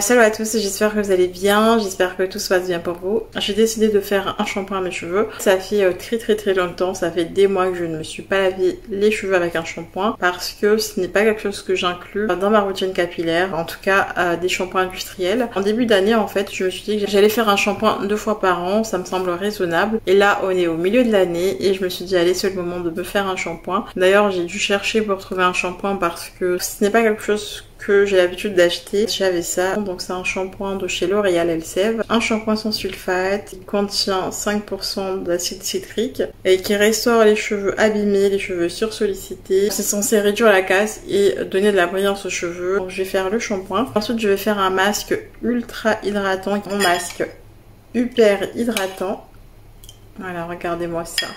Salut à tous, j'espère que vous allez bien, j'espère que tout se passe bien pour vous. J'ai décidé de faire un shampoing à mes cheveux. Ça fait très longtemps, ça fait des mois que je ne me suis pas lavé les cheveux avec un shampoing parce que ce n'est pas quelque chose que j'inclus dans ma routine capillaire, en tout cas des shampoings industriels. En début d'année en fait, je me suis dit que j'allais faire un shampoing 2 fois par an, ça me semble raisonnable. Et là on est au milieu de l'année et je me suis dit allez, c'est le moment de me faire un shampoing. D'ailleurs j'ai dû chercher pour trouver un shampoing parce que ce n'est pas quelque chose que j'ai l'habitude d'acheter. J'avais ça, donc c'est un shampoing de chez L'Oréal Elseve, un shampoing sans sulfate qui contient 5% d'acide citrique et qui restaure les cheveux abîmés, les cheveux sursollicités. C'est censé réduire la casse et donner de la brillance aux cheveux. Donc je vais faire le shampoing. Ensuite je vais faire un masque ultra hydratant, un masque hyper hydratant. Voilà, regardez-moi ça.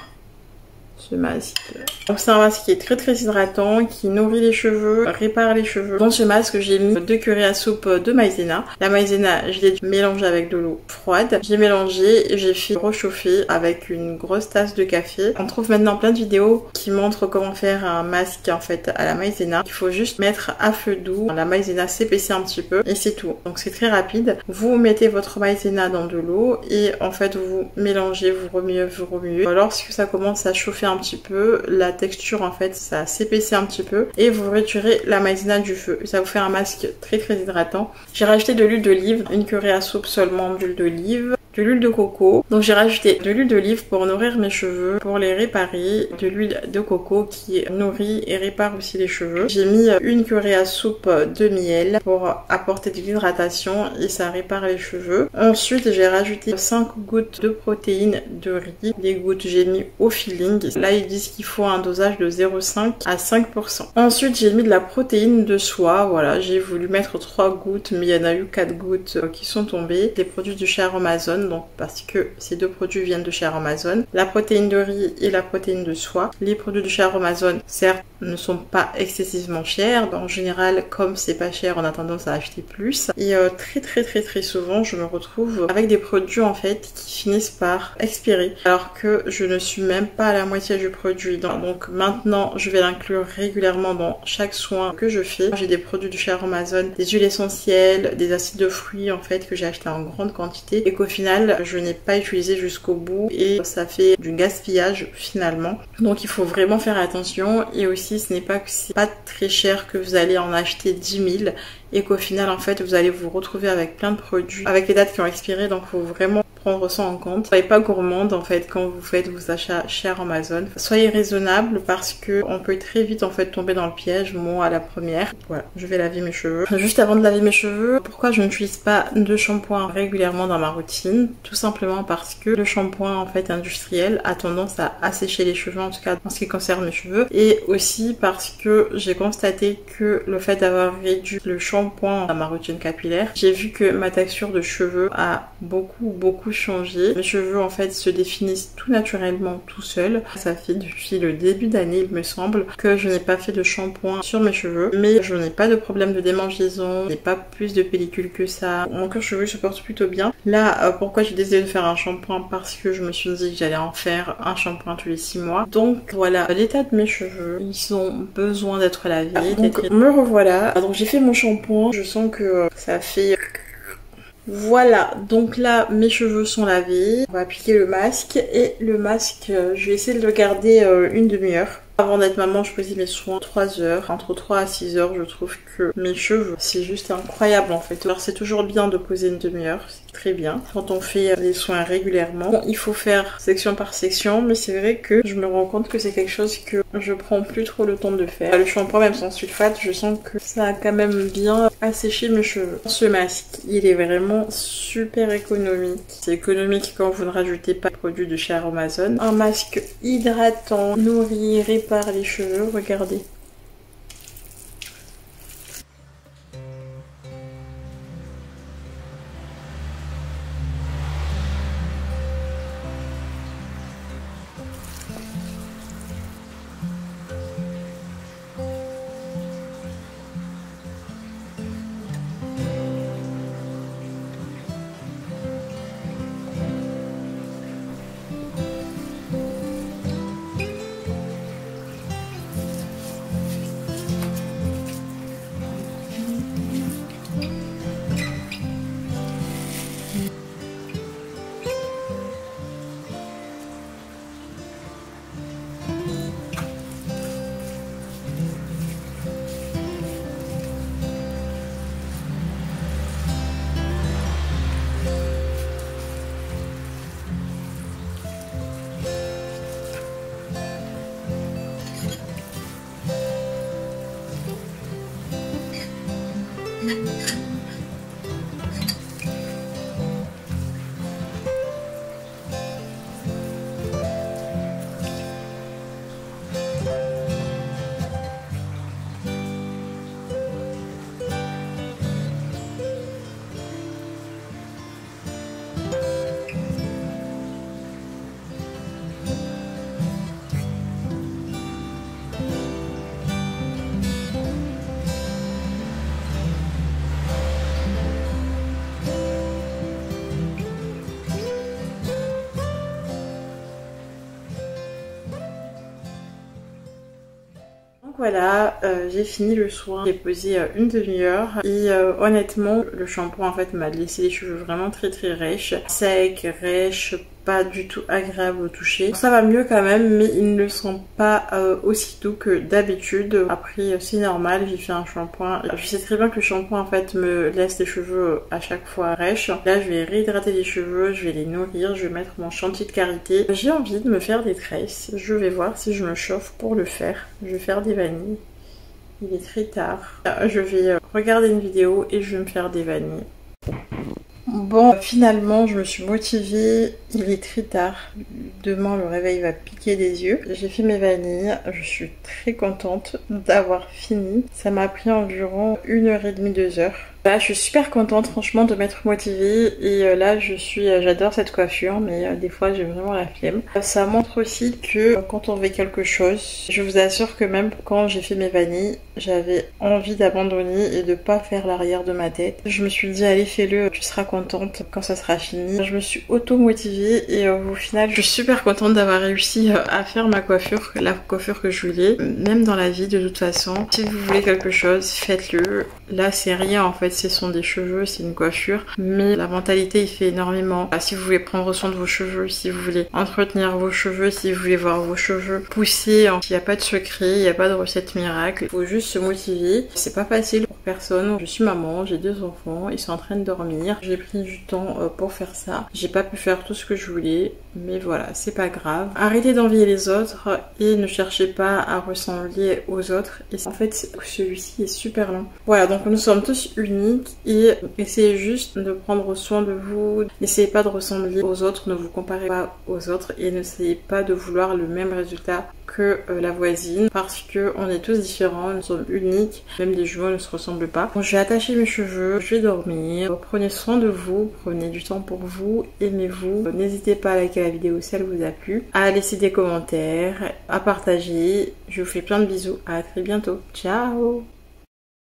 Ce masque. Donc c'est un masque qui est très hydratant, qui nourrit les cheveux, répare les cheveux. Dans ce masque, j'ai mis 2 cuillères à soupe de maïzena. La maïzena, je l'ai mélangée avec de l'eau froide. J'ai mélangé et j'ai fait rechauffer avec une grosse tasse de café. On trouve maintenant plein de vidéos qui montrent comment faire un masque en fait à la maïzena. Il faut juste mettre à feu doux. La maïzena s'épaissit un petit peu et c'est tout. Donc c'est très rapide. Vous mettez votre maïzena dans de l'eau et en fait vous mélangez, vous remuez. Lorsque ça commence à chauffer un petit peu, la texture en fait ça s'épaissit un petit peu et vous retirez la maïzena du feu. Ça vous fait un masque très hydratant. J'ai rajouté de l'huile d'olive, une cuillère à soupe seulement d'huile d'olive, de l'huile de coco. Donc j'ai rajouté de l'huile d'olive pour nourrir mes cheveux, pour les réparer, de l'huile de coco qui nourrit et répare aussi les cheveux. J'ai mis une cuillère à soupe de miel pour apporter de l'hydratation et ça répare les cheveux. Ensuite j'ai rajouté 5 gouttes de protéines de riz. Les gouttes j'ai mis au feeling. Là ils disent qu'il faut un dosage de 0,5 à 5%. Ensuite j'ai mis de la protéine de soie. Voilà, j'ai voulu mettre 3 gouttes mais il y en a eu 4 gouttes qui sont tombées. Des produits de chez Aromazone. Donc parce que ces deux produits viennent de chez Aromazone, la protéine de riz et la protéine de soie. Les produits de chez Aromazone certes ne sont pas excessivement chers, en général comme c'est pas cher on a tendance à acheter plus et très souvent je me retrouve avec des produits en fait qui finissent par expirer alors que je ne suis même pas à la moitié du produit. Donc maintenant je vais l'inclure régulièrement dans chaque soin que je fais. J'ai des produits de chez Aromazone, des huiles essentielles, des acides de fruits en fait que j'ai acheté en grande quantité et qu'au final je n'ai pas utilisé jusqu'au bout et ça fait du gaspillage finalement. Donc il faut vraiment faire attention et aussi ce n'est pas que c'est pas très cher que vous allez en acheter 10 000 et qu'au final en fait vous allez vous retrouver avec plein de produits avec les dates qui ont expiré, donc il faut vraiment prendre ça en compte. Soyez pas gourmande en fait quand vous faites vos achats chez Amazon. Soyez raisonnable parce que on peut très vite en fait tomber dans le piège, moi à la première. Voilà, je vais laver mes cheveux. Juste avant de laver mes cheveux, pourquoi je n'utilise pas de shampoing régulièrement dans ma routine? Tout simplement parce que le shampoing en fait industriel a tendance à assécher les cheveux, en tout cas en ce qui concerne mes cheveux, et aussi parce que j'ai constaté que le fait d'avoir réduit le shampoing dans ma routine capillaire, j'ai vu que ma texture de cheveux a beaucoup changé. Mes cheveux en fait se définissent tout naturellement tout seuls. Ça fait depuis le début d'année il me semble que je n'ai pas fait de shampoing sur mes cheveux, mais je n'ai pas de problème de démangeaison, je n'ai pas plus de pellicule que ça. Mon cuir chevelu se porte plutôt bien. Là pourquoi j'ai décidé de faire un shampoing? Parce que je me suis dit que j'allais en faire un shampoing tous les 6 mois. Donc voilà l'état de mes cheveux, ils ont besoin d'être lavés. Donc me revoilà. Donc j'ai fait mon shampoing, je sens que ça fait... Voilà, donc là mes cheveux sont lavés, on va appliquer le masque et le masque je vais essayer de le garder une demi-heure. Avant d'être maman, je faisais mes soins 3 heures. Entre 3 à 6 heures, je trouve que mes cheveux, c'est juste incroyable en fait. Alors c'est toujours bien de poser une demi-heure, c'est très bien. Quand on fait les soins régulièrement, bon, il faut faire section par section, mais c'est vrai que je me rends compte que c'est quelque chose que je prends plus trop le temps de faire. Le shampoing, même sans sulfate, je sens que ça a quand même bien asséché mes cheveux. Ce masque, il est vraiment super économique. C'est économique quand vous ne rajoutez pas de produits de chez Amazon. Un masque hydratant, nourri, répare les cheveux, regardez. voilà, j'ai fini le soin, j'ai posé une demi-heure et honnêtement le shampoing en fait m'a laissé les cheveux vraiment très rêches, secs, rêches, pas du tout agréable au toucher. Ça va mieux quand même, mais ils ne sont pas aussi doux que d'habitude. Après c'est normal, j'ai fait un shampoing. Je sais très bien que le shampoing en fait me laisse les cheveux à chaque fois rêches. Là je vais réhydrater les cheveux, je vais les nourrir, je vais mettre mon chantier de karité. J'ai envie de me faire des tresses. Je vais voir si je me chauffe pour le faire. Je vais faire des vanilles. Il est très tard. Je vais regarder une vidéo et je vais me faire des vanilles. Bon, finalement, je me suis motivée. Il est très tard. Demain, le réveil va piquer des yeux. J'ai fait mes vanilles. Je suis très contente d'avoir fini. Ça m'a pris environ 1h30, 2h. Là, je suis super contente, franchement, de m'être motivée. Et là, j'adore cette coiffure, mais des fois, j'ai vraiment la flemme. Ça montre aussi que quand on veut quelque chose, je vous assure que même quand j'ai fait mes vanilles, j'avais envie d'abandonner et de pas faire l'arrière de ma tête. Je me suis dit, allez, fais-le, tu seras contente quand ça sera fini. Je me suis auto-motivée et au final, je suis super contente d'avoir réussi à faire ma coiffure, la coiffure que je voulais. Même dans la vie, de toute façon, si vous voulez quelque chose, faites-le. Là, c'est rien en fait. Ce sont des cheveux, c'est une coiffure, mais la mentalité il fait énormément. Si vous voulez prendre soin de vos cheveux, si vous voulez entretenir vos cheveux, si vous voulez voir vos cheveux pousser, il n'y a pas de secret, il n'y a pas de recette miracle, il faut juste se motiver. C'est pas facile pour personne. Je suis maman, j'ai 2 enfants, ils sont en train de dormir. J'ai pris du temps pour faire ça. J'ai pas pu faire tout ce que je voulais, mais voilà, c'est pas grave. Arrêtez d'envier les autres et ne cherchez pas à ressembler aux autres. Et en fait, celui-ci est super long. Voilà, donc nous sommes tous unis et essayez juste de prendre soin de vous. N'essayez pas de ressembler aux autres, ne vous comparez pas aux autres et n'essayez pas de vouloir le même résultat que la voisine parce que on est tous différents, nous sommes uniques, même des jumeaux ne se ressemblent pas. Donc, je vais attacher mes cheveux, je vais dormir. Prenez soin de vous, prenez du temps pour vous, aimez-vous. N'hésitez pas à liker la vidéo si elle vous a plu, à laisser des commentaires, à partager. Je vous fais plein de bisous, à très bientôt. Ciao!